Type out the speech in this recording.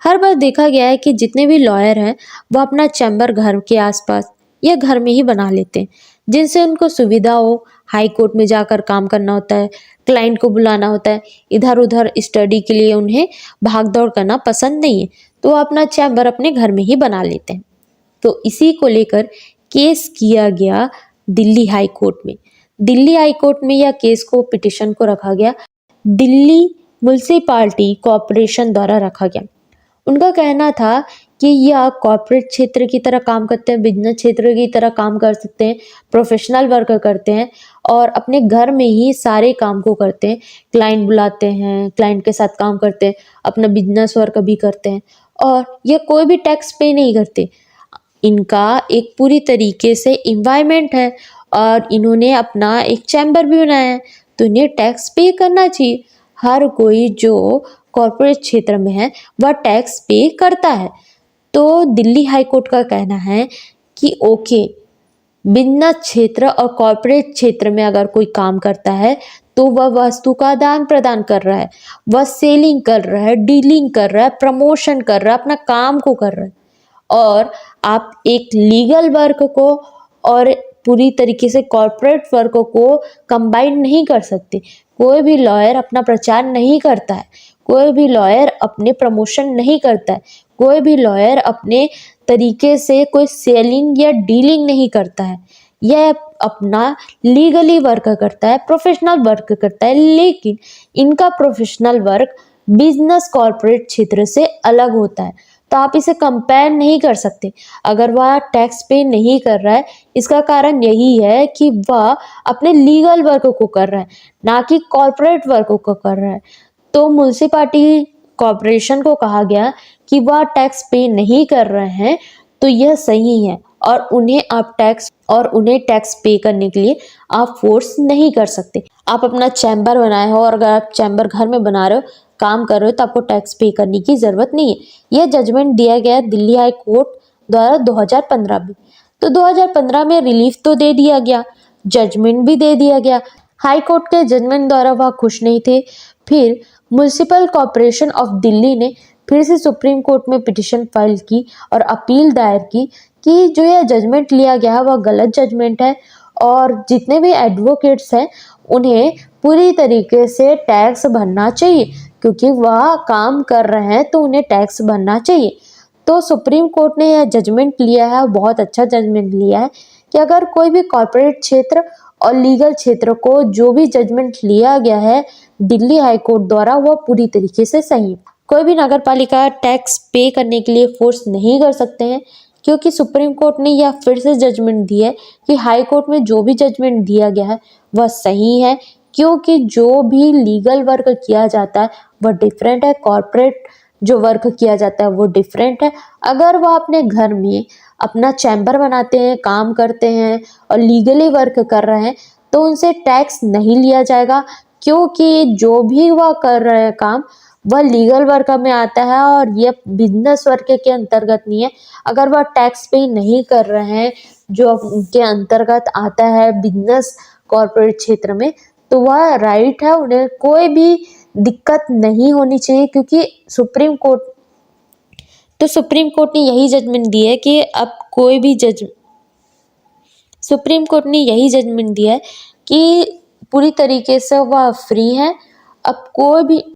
हर बार देखा गया है कि जितने भी लॉयर हैं वो अपना चैम्बर घर के आसपास या घर में ही बना लेते हैं, जिनसे उनको सुविधा हो। हाई कोर्ट में जाकर काम करना होता है, क्लाइंट को बुलाना होता है, इधर उधर स्टडी के लिए उन्हें भाग दौड़ करना पसंद नहीं है, तो वो अपना चैम्बर अपने घर में ही बना लेते हैं। तो इसी को लेकर केस किया गया दिल्ली हाई कोर्ट में। दिल्ली हाई कोर्ट में यह केस को पिटिशन को रखा गया, दिल्ली म्युनिसिपैलिटी कॉरपोरेशन द्वारा रखा गया। उनका कहना था कि यह कॉर्पोरेट क्षेत्र की तरह काम करते हैं, बिजनेस क्षेत्र की तरह काम कर सकते हैं, प्रोफेशनल वर्क करते हैं और अपने घर में ही सारे काम को करते हैं। क्लाइंट बुलाते हैं, क्लाइंट के साथ काम करते हैं, अपना बिजनेस वर्क भी करते हैं और ये कोई भी टैक्स पे नहीं करते। इनका एक पूरी तरीके से इन्वायरमेंट है और इन्होंने अपना एक चैम्बर भी बनाया है, तो इन्हें टैक्स पे करना चाहिए। हर कोई जो कॉर्पोरेट क्षेत्र में है वह टैक्स पे करता है। तो दिल्ली हाई कोर्ट का कहना है कि ओके, बिजनेस क्षेत्र और कॉर्पोरेट क्षेत्र में अगर कोई काम करता है तो वह वस्तु का आदान प्रदान कर रहा है, वह सेलिंग कर रहा है, डीलिंग कर रहा है, प्रमोशन कर रहा है, अपना काम को कर रहा है। और आप एक लीगल वर्क को और पूरी तरीके से कॉर्पोरेट वर्क को कंबाइन नहीं कर सकते। कोई भी लॉयर अपना प्रचार नहीं करता है, कोई भी लॉयर अपने प्रमोशन नहीं करता है, कोई भी लॉयर अपने तरीके से कोई सेलिंग या डीलिंग नहीं करता है। यह अपना लीगली वर्क करता है, प्रोफेशनल वर्क करता है, लेकिन इनका प्रोफेशनल वर्क बिजनेस कॉर्पोरेट क्षेत्र से अलग होता है, तो आप इसे कंपेयर नहीं कर सकते। अगर वह टैक्स पे नहीं कर रहा है, इसका कारण यही है कि वह अपने लीगल वर्क को कर रहा है, ना कि कॉर्पोरेट वर्क को कर रहा है। तो म्युनिसिपैलिटी कॉर्पोरेशन को कहा गया कि वह टैक्स पे नहीं कर रहे हैं, तो यह सही है और उन्हें टैक्स पे करने के लिए आप फोर्स नहीं कर सकते। आप अपना चैम्बर बनाए हो और अगर आप चैम्बर घर में बना रहे हो, काम कर रहे हो, तो आपको टैक्स पे करने की जरूरत नहीं है। यह जजमेंट दिया गया है दिल्ली हाई कोर्ट द्वारा 2015 में। तो 2015 में रिलीफ तो दे दिया गया, जजमेंट भी दे दिया गया। हाई कोर्ट के जजमेंट द्वारा वह खुश नहीं थे। फिर म्युनिसिपल कॉर्पोरेशन ऑफ दिल्ली ने फिर से सुप्रीम कोर्ट में पिटिशन फाइल की और अपील दायर की कि जो यह जजमेंट लिया गया है वह गलत जजमेंट है और जितने भी एडवोकेट्स हैं उन्हें पूरी तरीके से टैक्स भरना चाहिए, क्योंकि वह काम कर रहे हैं तो उन्हें टैक्स भरना चाहिए। तो सुप्रीम कोर्ट ने यह जजमेंट लिया है, बहुत अच्छा जजमेंट लिया है कि अगर कोई भी कॉर्पोरेट क्षेत्र और लीगल क्षेत्र को जो भी जजमेंट लिया गया है दिल्ली हाई कोर्ट द्वारा, वह पूरी तरीके से सही है। कोई भी नगर पालिका टैक्स पे करने के लिए फोर्स नहीं कर सकते हैं, क्योंकि सुप्रीम कोर्ट ने यह फिर से जजमेंट दिया है कि हाई कोर्ट में जो भी जजमेंट दिया गया है वह सही है, क्योंकि जो भी लीगल वर्क किया जाता है वह डिफरेंट है, कॉर्पोरेट जो वर्क किया जाता है वो डिफरेंट है। अगर वह अपने घर में अपना चैम्बर बनाते हैं, काम करते हैं और लीगली वर्क कर रहे हैं, तो उनसे टैक्स नहीं लिया जाएगा, क्योंकि जो भी वह कर रहे हैं काम वह लीगल वर्क में आता है और यह बिजनेस वर्क के अंतर्गत नहीं है। अगर वह टैक्स पे नहीं कर रहे हैं जो उनके अंतर्गत आता है बिजनेस कॉर्पोरेट क्षेत्र में, तो वह राइट है, उन्हें कोई भी दिक्कत नहीं होनी चाहिए। क्योंकि सुप्रीम कोर्ट ने यही जजमेंट दिया है कि अब कोई भी सुप्रीम कोर्ट ने यही जजमेंट दिया है कि पूरी तरीके से वह फ्री है। अब कोई भी